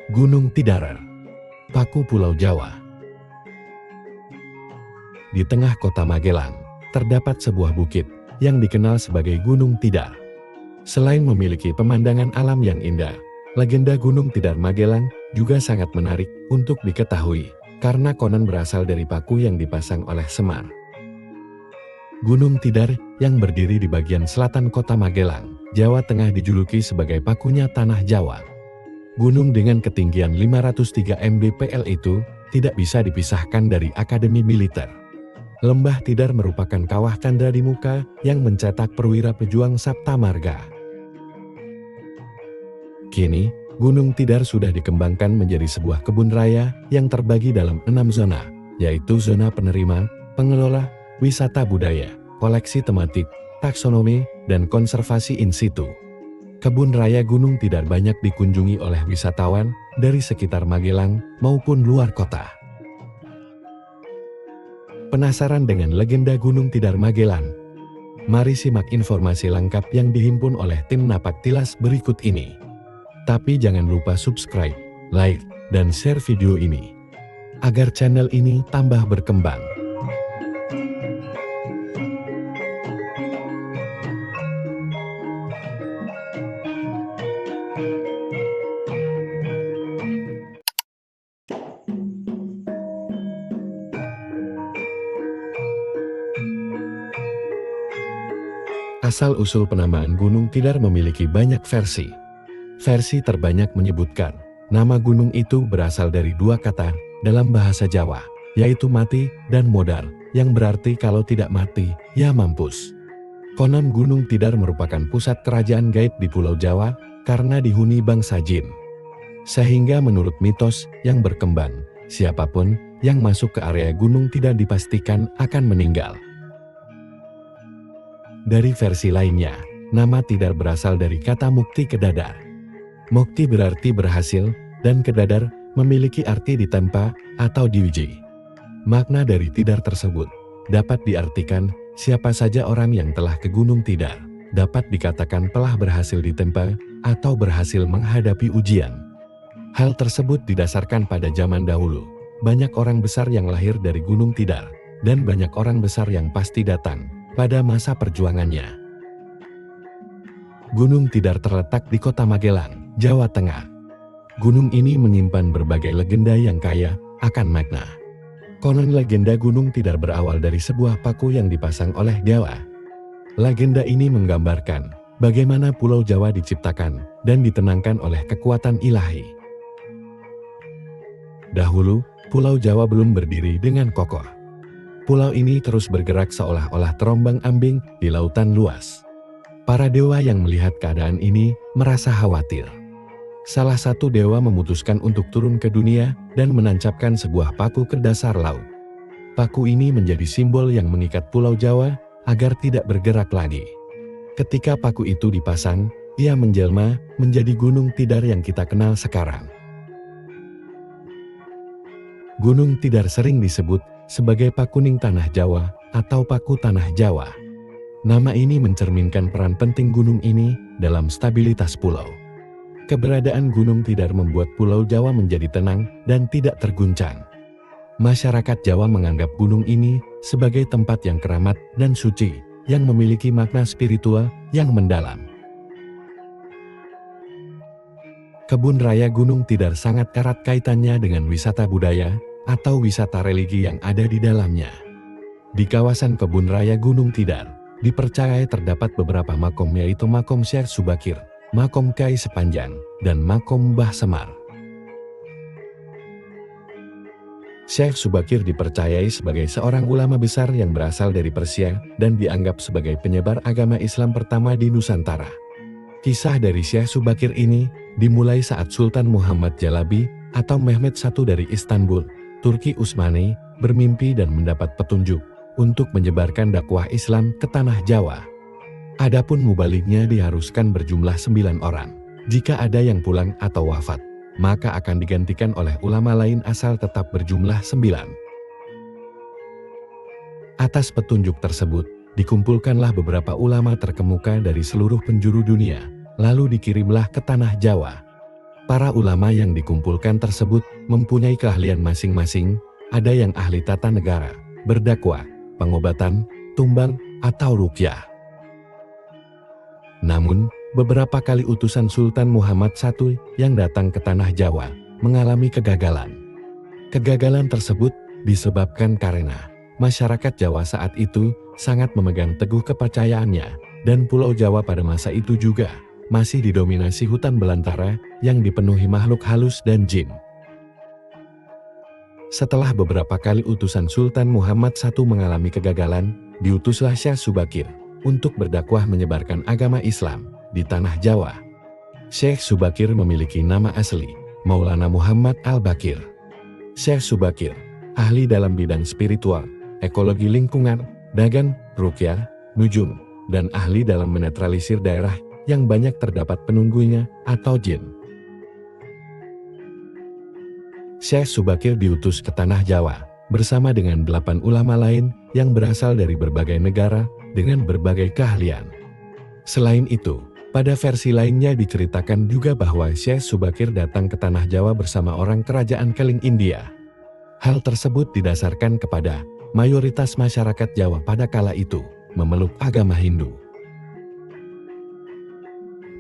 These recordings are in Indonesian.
Gunung Tidar, Paku Pulau Jawa. Di tengah kota Magelang, terdapat sebuah bukit yang dikenal sebagai Gunung Tidar. Selain memiliki pemandangan alam yang indah, legenda Gunung Tidar Magelang juga sangat menarik untuk diketahui, karena konon berasal dari paku yang dipasang oleh Semar. Gunung Tidar yang berdiri di bagian selatan kota Magelang, Jawa Tengah dijuluki sebagai pakunya Tanah Jawa. Gunung dengan ketinggian 503 mdpl itu tidak bisa dipisahkan dari Akademi Militer. Lembah Tidar merupakan kawah tanda di muka yang mencetak perwira pejuang Sabta Marga. Kini, Gunung Tidar sudah dikembangkan menjadi sebuah kebun raya yang terbagi dalam 6 zona, yaitu zona penerima, pengelola, wisata budaya, koleksi tematik, taksonomi, dan konservasi in situ. Kebun raya Gunung Tidar banyak dikunjungi oleh wisatawan dari sekitar Magelang maupun luar kota. Penasaran dengan legenda Gunung Tidar Magelang? Mari simak informasi lengkap yang dihimpun oleh tim Napaktilas berikut ini. Tapi jangan lupa subscribe, like, dan share video ini, agar channel ini tambah berkembang. Asal-usul penamaan Gunung Tidar memiliki banyak versi. Versi terbanyak menyebutkan, nama gunung itu berasal dari dua kata dalam bahasa Jawa, yaitu mati dan modar, yang berarti kalau tidak mati, ya mampus. Konon Gunung Tidar merupakan pusat kerajaan gaib di Pulau Jawa, karena dihuni bangsa jin. Sehingga menurut mitos yang berkembang, siapapun yang masuk ke area Gunung Tidar dipastikan akan meninggal. Dari versi lainnya, nama Tidar berasal dari kata mukti kedadar. Mukti berarti berhasil, dan kedadar memiliki arti ditempa atau diuji. Makna dari Tidar tersebut dapat diartikan siapa saja orang yang telah ke Gunung Tidar, dapat dikatakan telah berhasil ditempa atau berhasil menghadapi ujian. Hal tersebut didasarkan pada zaman dahulu. Banyak orang besar yang lahir dari Gunung Tidar, dan banyak orang besar yang pasti datang pada masa perjuangannya. Gunung Tidar terletak di kota Magelang, Jawa Tengah. Gunung ini menyimpan berbagai legenda yang kaya akan makna. Konon legenda Gunung Tidar berawal dari sebuah paku yang dipasang oleh Jawa. Legenda ini menggambarkan bagaimana Pulau Jawa diciptakan dan ditenangkan oleh kekuatan ilahi. Dahulu, Pulau Jawa belum berdiri dengan kokoh. Pulau ini terus bergerak seolah-olah terombang-ambing di lautan luas. Para dewa yang melihat keadaan ini merasa khawatir. Salah satu dewa memutuskan untuk turun ke dunia dan menancapkan sebuah paku ke dasar laut. Paku ini menjadi simbol yang mengikat Pulau Jawa agar tidak bergerak lagi. Ketika paku itu dipasang, ia menjelma menjadi Gunung Tidar yang kita kenal sekarang. Gunung Tidar sering disebut sebagai Pakuning Tanah Jawa atau Paku Tanah Jawa. Nama ini mencerminkan peran penting gunung ini dalam stabilitas pulau. Keberadaan Gunung Tidar membuat Pulau Jawa menjadi tenang dan tidak terguncang. Masyarakat Jawa menganggap gunung ini sebagai tempat yang keramat dan suci, yang memiliki makna spiritual yang mendalam. Kebun Raya Gunung Tidar sangat erat kaitannya dengan wisata budaya atau wisata religi yang ada di dalamnya. Di kawasan Kebun Raya Gunung Tidar, dipercaya terdapat beberapa makom, yaitu Makom Syekh Subakir, Makom Kyai Sepanjang, dan Makom Mbah Semar. Syekh Subakir dipercayai sebagai seorang ulama besar yang berasal dari Persia dan dianggap sebagai penyebar agama Islam pertama di Nusantara. Kisah dari Syekh Subakir ini dimulai saat Sultan Muhammad Jalabi atau Mehmed I dari Istanbul, Turki Utsmani, bermimpi dan mendapat petunjuk untuk menyebarkan dakwah Islam ke tanah Jawa. Adapun mubalignya diharuskan berjumlah 9 orang. Jika ada yang pulang atau wafat, maka akan digantikan oleh ulama lain asal tetap berjumlah 9. Atas petunjuk tersebut, dikumpulkanlah beberapa ulama terkemuka dari seluruh penjuru dunia, lalu dikirimlah ke tanah Jawa. Para ulama yang dikumpulkan tersebut mempunyai keahlian masing-masing, ada yang ahli tata negara, berdakwah, pengobatan, tumbang, atau ruqyah. Namun, beberapa kali utusan Sultan Muhammad I yang datang ke tanah Jawa mengalami kegagalan. Kegagalan tersebut disebabkan karena masyarakat Jawa saat itu sangat memegang teguh kepercayaannya, dan Pulau Jawa pada masa itu juga masih didominasi hutan belantara yang dipenuhi makhluk halus dan jin. Setelah beberapa kali utusan Sultan Muhammad I mengalami kegagalan, diutuslah Syekh Subakir untuk berdakwah menyebarkan agama Islam di tanah Jawa. Syekh Subakir memiliki nama asli, Maulana Muhammad Al-Bakir. Syekh Subakir, ahli dalam bidang spiritual, ekologi lingkungan, dagan, ruqyah, nujum, dan ahli dalam menetralisir daerah yang banyak terdapat penunggunya atau jin. Syekh Subakir diutus ke tanah Jawa bersama dengan 8 ulama lain yang berasal dari berbagai negara dengan berbagai keahlian. Selain itu, pada versi lainnya diceritakan juga bahwa Syekh Subakir datang ke tanah Jawa bersama orang kerajaan Keling India. Hal tersebut didasarkan kepada mayoritas masyarakat Jawa pada kala itu memeluk agama Hindu.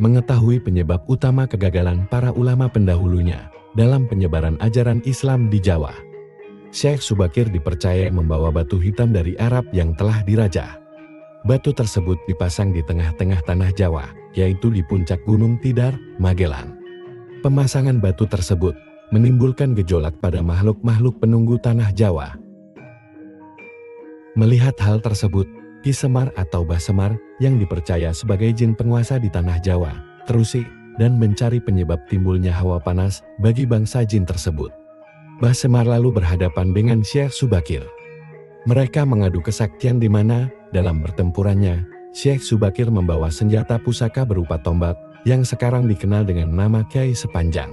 Mengetahui penyebab utama kegagalan para ulama pendahulunya dalam penyebaran ajaran Islam di Jawa, Syekh Subakir dipercaya membawa batu hitam dari Arab yang telah dirajah. Batu tersebut dipasang di tengah-tengah tanah Jawa, yaitu di puncak Gunung Tidar, Magelang. Pemasangan batu tersebut menimbulkan gejolak pada makhluk-makhluk penunggu tanah Jawa. Melihat hal tersebut, Ki Semar atau Mbah Semar yang dipercaya sebagai jin penguasa di tanah Jawa terusik dan mencari penyebab timbulnya hawa panas bagi bangsa jin tersebut. Mbah Semar lalu berhadapan dengan Syekh Subakir. Mereka mengadu kesaktian di mana dalam pertempurannya Syekh Subakir membawa senjata pusaka berupa tombak yang sekarang dikenal dengan nama Kiai Sepanjang.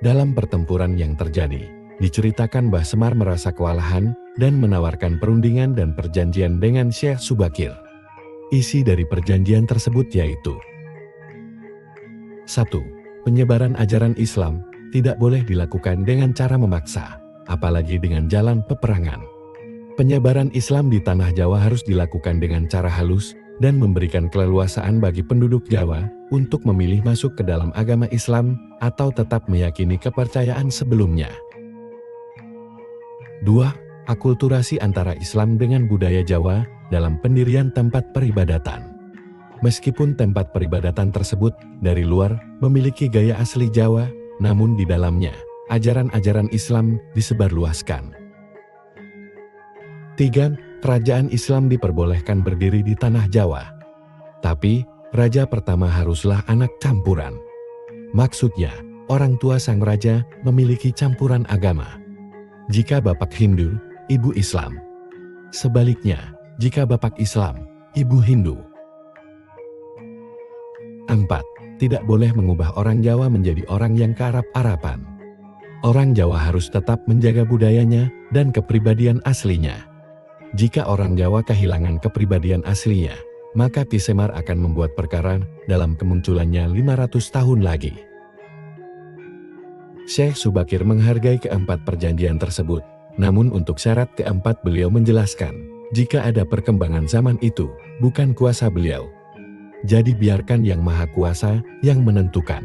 Dalam pertempuran yang terjadi, diceritakan Mbah Semar merasa kewalahan dan menawarkan perundingan dan perjanjian dengan Syekh Subakir. Isi dari perjanjian tersebut yaitu 1. Penyebaran ajaran Islam tidak boleh dilakukan dengan cara memaksa, apalagi dengan jalan peperangan. Penyebaran Islam di tanah Jawa harus dilakukan dengan cara halus dan memberikan keleluasaan bagi penduduk Jawa untuk memilih masuk ke dalam agama Islam atau tetap meyakini kepercayaan sebelumnya. 2. Akulturasi antara Islam dengan budaya Jawa dalam pendirian tempat peribadatan. Meskipun tempat peribadatan tersebut dari luar memiliki gaya asli Jawa, namun di dalamnya ajaran-ajaran Islam disebarluaskan. 3. Kerajaan Islam diperbolehkan berdiri di tanah Jawa. Tapi, raja pertama haruslah anak campuran. Maksudnya, orang tua sang raja memiliki campuran agama. Jika bapak Hindu, ibu Islam. Sebaliknya, jika bapak Islam, ibu Hindu. 4. Tidak boleh mengubah orang Jawa menjadi orang yang kearab-araban. Orang Jawa harus tetap menjaga budayanya dan kepribadian aslinya. Jika orang Jawa kehilangan kepribadian aslinya, maka Ki Semar akan membuat perkara dalam kemunculannya 500 tahun lagi. Syekh Subakir menghargai keempat perjanjian tersebut. Namun untuk syarat keempat beliau menjelaskan, jika ada perkembangan zaman itu, bukan kuasa beliau. Jadi biarkan Yang Maha Kuasa yang menentukan.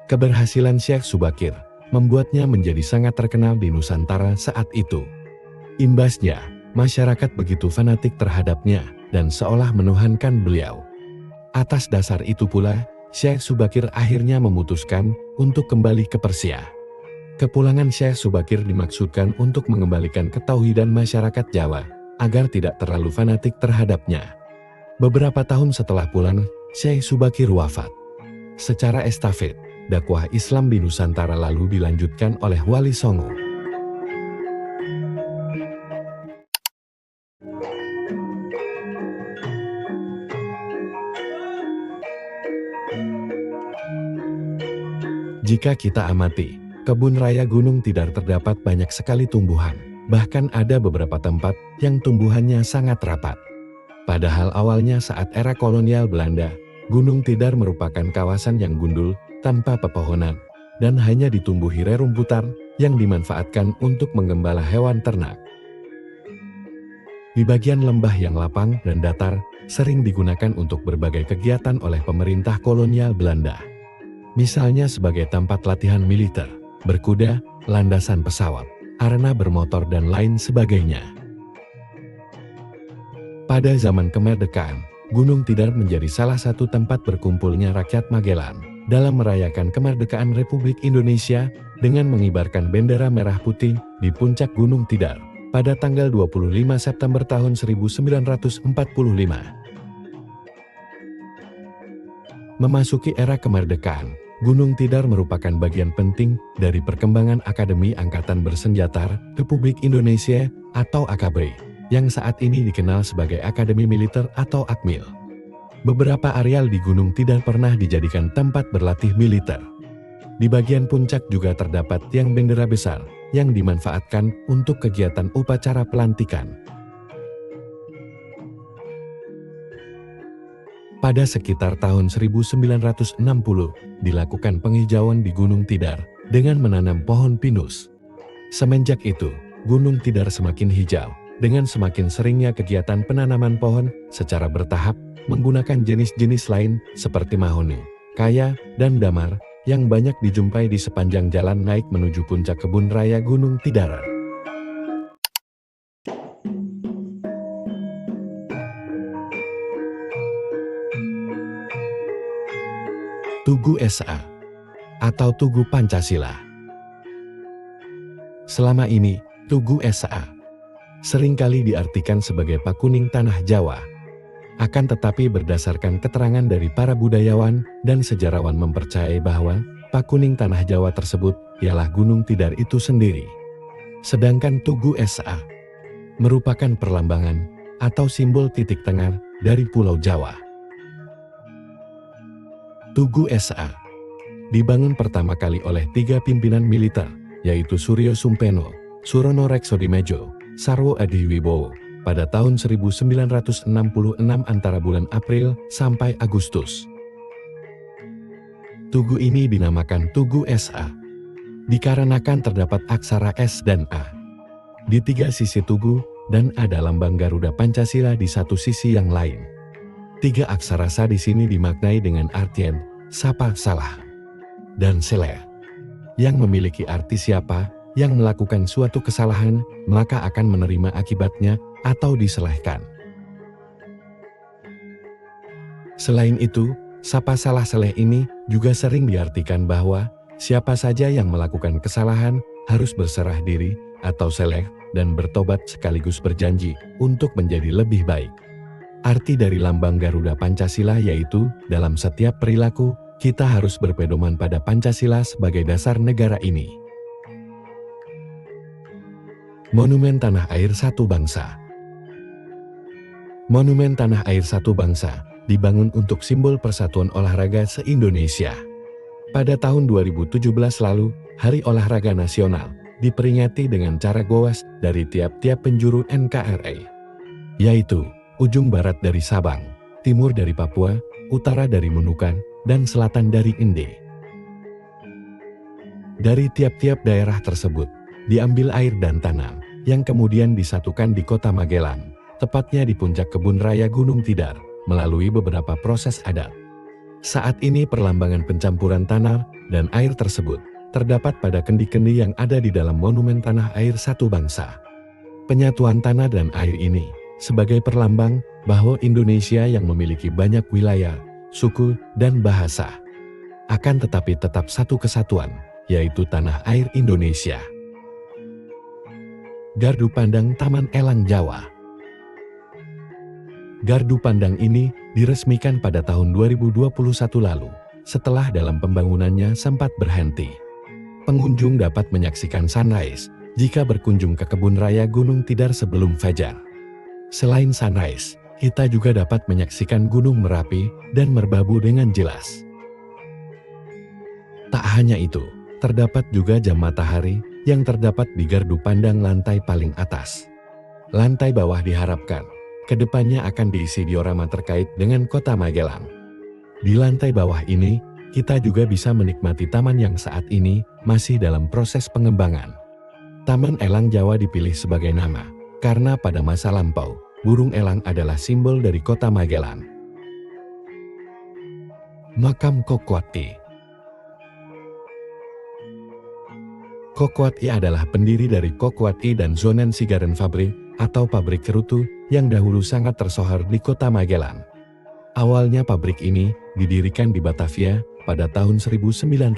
Keberhasilan Syekh Subakir membuatnya menjadi sangat terkenal di Nusantara saat itu. Imbasnya, masyarakat begitu fanatik terhadapnya dan seolah menuhankan beliau. Atas dasar itu pula, Syekh Subakir akhirnya memutuskan untuk kembali ke Persia. Kepulangan Syekh Subakir dimaksudkan untuk mengembalikan ketauhidan masyarakat Jawa agar tidak terlalu fanatik terhadapnya. Beberapa tahun setelah pulang, Syekh Subakir wafat. Secara estafet, dakwah Islam di Nusantara lalu dilanjutkan oleh Wali Songo. Jika kita amati, kebun raya Gunung Tidar terdapat banyak sekali tumbuhan, bahkan ada beberapa tempat yang tumbuhannya sangat rapat. Padahal awalnya saat era kolonial Belanda, Gunung Tidar merupakan kawasan yang gundul, tanpa pepohonan, dan hanya ditumbuhi rerumputan yang dimanfaatkan untuk menggembala hewan ternak. Di bagian lembah yang lapang dan datar, sering digunakan untuk berbagai kegiatan oleh pemerintah kolonial Belanda. Misalnya sebagai tempat latihan militer, berkuda, landasan pesawat, arena bermotor dan lain sebagainya. Pada zaman kemerdekaan, Gunung Tidar menjadi salah satu tempat berkumpulnya rakyat Magelang dalam merayakan kemerdekaan Republik Indonesia dengan mengibarkan bendera merah putih di puncak Gunung Tidar pada tanggal 25 September tahun 1945. Memasuki era kemerdekaan, Gunung Tidar merupakan bagian penting dari perkembangan Akademi Angkatan Bersenjata Republik Indonesia atau AKBRI, yang saat ini dikenal sebagai Akademi Militer atau Akmil. Beberapa areal di Gunung Tidar pernah dijadikan tempat berlatih militer. Di bagian puncak juga terdapat tiang bendera besar yang dimanfaatkan untuk kegiatan upacara pelantikan. Pada sekitar tahun 1960, dilakukan penghijauan di Gunung Tidar dengan menanam pohon pinus. Semenjak itu, Gunung Tidar semakin hijau, dengan semakin seringnya kegiatan penanaman pohon secara bertahap menggunakan jenis-jenis lain seperti mahoni, kaya, dan damar yang banyak dijumpai di sepanjang jalan naik menuju puncak kebun raya Gunung Tidar. Tugu SA atau Tugu Pancasila. Selama ini, Tugu SA seringkali diartikan sebagai pakuning tanah Jawa. Akan tetapi berdasarkan keterangan dari para budayawan dan sejarawan mempercayai bahwa pakuning tanah Jawa tersebut ialah Gunung Tidar itu sendiri. Sedangkan Tugu SA merupakan perlambangan atau simbol titik tengah dari Pulau Jawa. Tugu SA dibangun pertama kali oleh 3 pimpinan militer, yaitu Suryo Sumpeno, Surono Reksodimejo, Sarwo Adiwibowo, pada tahun 1966 antara bulan April sampai Agustus. Tugu ini dinamakan Tugu SA, dikarenakan terdapat aksara S dan A di 3 sisi tugu dan ada lambang Garuda Pancasila di satu sisi yang lain. 3 aksara Sa di sini dimaknai dengan artian sapa salah dan sele, yang memiliki arti siapa yang melakukan suatu kesalahan maka akan menerima akibatnya atau diselehkan. Selain itu, sapa salah seleh ini juga sering diartikan bahwa siapa saja yang melakukan kesalahan harus berserah diri atau seleh dan bertobat sekaligus berjanji untuk menjadi lebih baik. Arti dari lambang Garuda Pancasila yaitu, dalam setiap perilaku, kita harus berpedoman pada Pancasila sebagai dasar negara ini. Monumen Tanah Air Satu Bangsa. Monumen Tanah Air Satu Bangsa dibangun untuk simbol persatuan olahraga se-Indonesia. Pada tahun 2017 lalu, Hari Olahraga Nasional diperingati dengan cara goes dari tiap-tiap penjuru NKRI, yaitu ujung barat dari Sabang, timur dari Papua, utara dari Nunukan, dan selatan dari Inde. Dari tiap-tiap daerah tersebut, diambil air dan tanah, yang kemudian disatukan di kota Magelang, tepatnya di puncak kebun raya Gunung Tidar, melalui beberapa proses adat. Saat ini perlambangan pencampuran tanah dan air tersebut terdapat pada kendi-kendi yang ada di dalam Monumen Tanah Air Satu Bangsa. Penyatuan tanah dan air ini sebagai perlambang bahwa Indonesia yang memiliki banyak wilayah, suku, dan bahasa, akan tetapi tetap satu kesatuan, yaitu tanah air Indonesia. Gardu Pandang Taman Elang Jawa. Gardu Pandang ini diresmikan pada tahun 2021 lalu, setelah dalam pembangunannya sempat berhenti. Pengunjung dapat menyaksikan sunrise jika berkunjung ke kebun raya Gunung Tidar sebelum fajar. Selain sunrise, kita juga dapat menyaksikan Gunung Merapi dan Merbabu dengan jelas. Tak hanya itu, terdapat juga jam matahari yang terdapat di gardu pandang lantai paling atas. Lantai bawah diharapkan kedepannya akan diisi diorama terkait dengan kota Magelang. Di lantai bawah ini, kita juga bisa menikmati taman yang saat ini masih dalam proses pengembangan. Taman Elang Jawa dipilih sebagai nama, karena pada masa lampau, burung elang adalah simbol dari kota Magelang. Makam Kokwati. Kokwati adalah pendiri dari Kokwati dan Zonen Sigaren Fabrik atau pabrik cerutu yang dahulu sangat tersohor di kota Magelang. Awalnya pabrik ini didirikan di Batavia pada tahun 1900.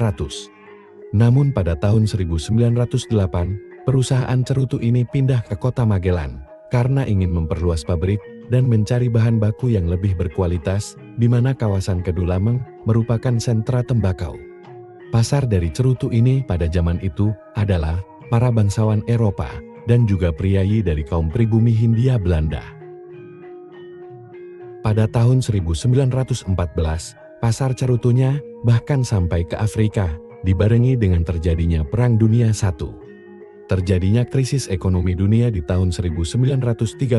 Namun pada tahun 1908, perusahaan cerutu ini pindah ke kota Magelang karena ingin memperluas pabrik dan mencari bahan baku yang lebih berkualitas, di mana kawasan Kedulameng merupakan sentra tembakau. Pasar dari cerutu ini pada zaman itu adalah para bangsawan Eropa dan juga priayi dari kaum pribumi Hindia Belanda. Pada tahun 1914, pasar cerutunya bahkan sampai ke Afrika, dibarengi dengan terjadinya Perang Dunia I. Terjadinya krisis ekonomi dunia di tahun 1930,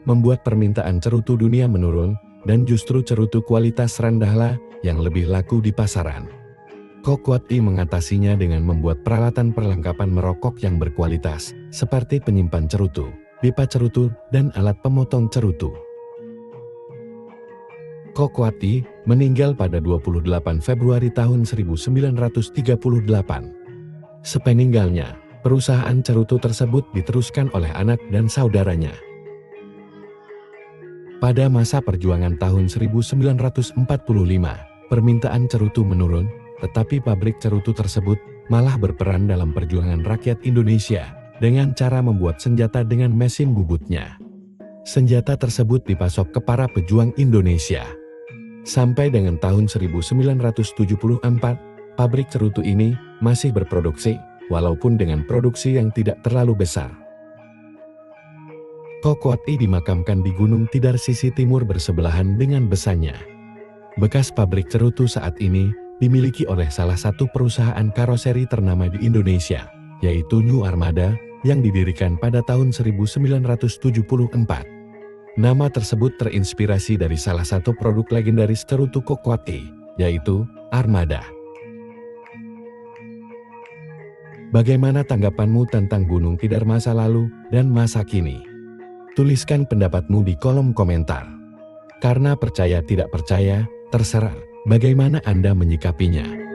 membuat permintaan cerutu dunia menurun, dan justru cerutu kualitas rendahlah yang lebih laku di pasaran. Kokwati mengatasinya dengan membuat peralatan perlengkapan merokok yang berkualitas, seperti penyimpan cerutu, pipa cerutu, dan alat pemotong cerutu. Kokwati meninggal pada 28 Februari tahun 1938. Sepeninggalnya, perusahaan cerutu tersebut diteruskan oleh anak dan saudaranya. Pada masa perjuangan tahun 1945, permintaan cerutu menurun, tetapi pabrik cerutu tersebut malah berperan dalam perjuangan rakyat Indonesia dengan cara membuat senjata dengan mesin bubutnya. Senjata tersebut dipasok ke para pejuang Indonesia. Sampai dengan tahun 1974, pabrik cerutu ini masih berproduksi, walaupun dengan produksi yang tidak terlalu besar. Kokwati dimakamkan di Gunung Tidar sisi timur bersebelahan dengan Besanya. Bekas pabrik cerutu saat ini dimiliki oleh salah satu perusahaan karoseri ternama di Indonesia, yaitu New Armada, yang didirikan pada tahun 1974. Nama tersebut terinspirasi dari salah satu produk legendaris cerutu Kokwati, yaitu Armada. Bagaimana tanggapanmu tentang Gunung Tidar masa lalu dan masa kini? Tuliskan pendapatmu di kolom komentar. Karena percaya tidak percaya, terserah bagaimana Anda menyikapinya.